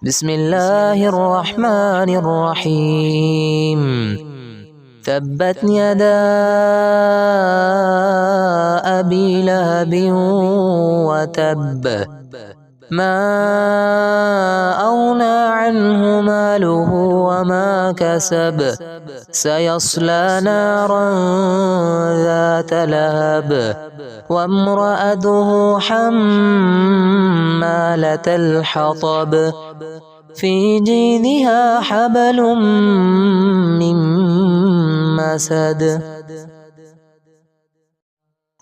بسم الله الرحمن الرحيم. تبت يدا أبي لهب وتب، ما أغنى عنه ماله وما كسب، سيصلى نارا ذات لهب وامرأته حمالة الحطب في جيدها حبل من مسد.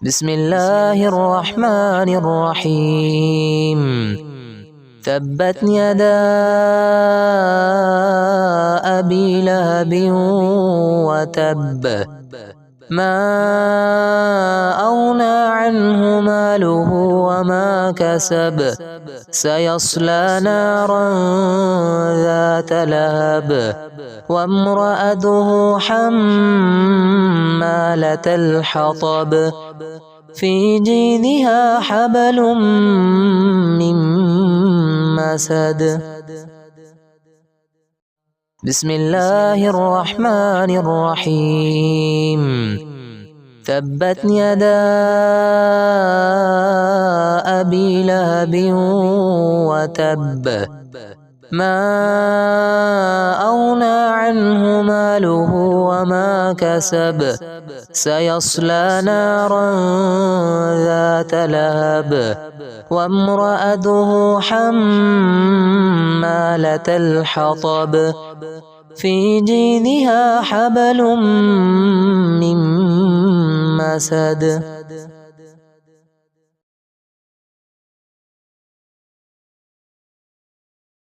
بسم الله الرحمن الرحيم. تبت يدا أبي لهب وتب، ما أغنى عنه ماله وما كسب، سيصلى نارا ذات لهب وامرأته حمالة الحطب في جيدها حبل من مسد. بسم الله الرحمن الرحيم. تبت يدا أبي لهب وتب، ما أغنى عنه ماله وما كسب، سيصلى نارا ذات لهب وامرأته حمالة الحطب في جيدها حبل من مسد.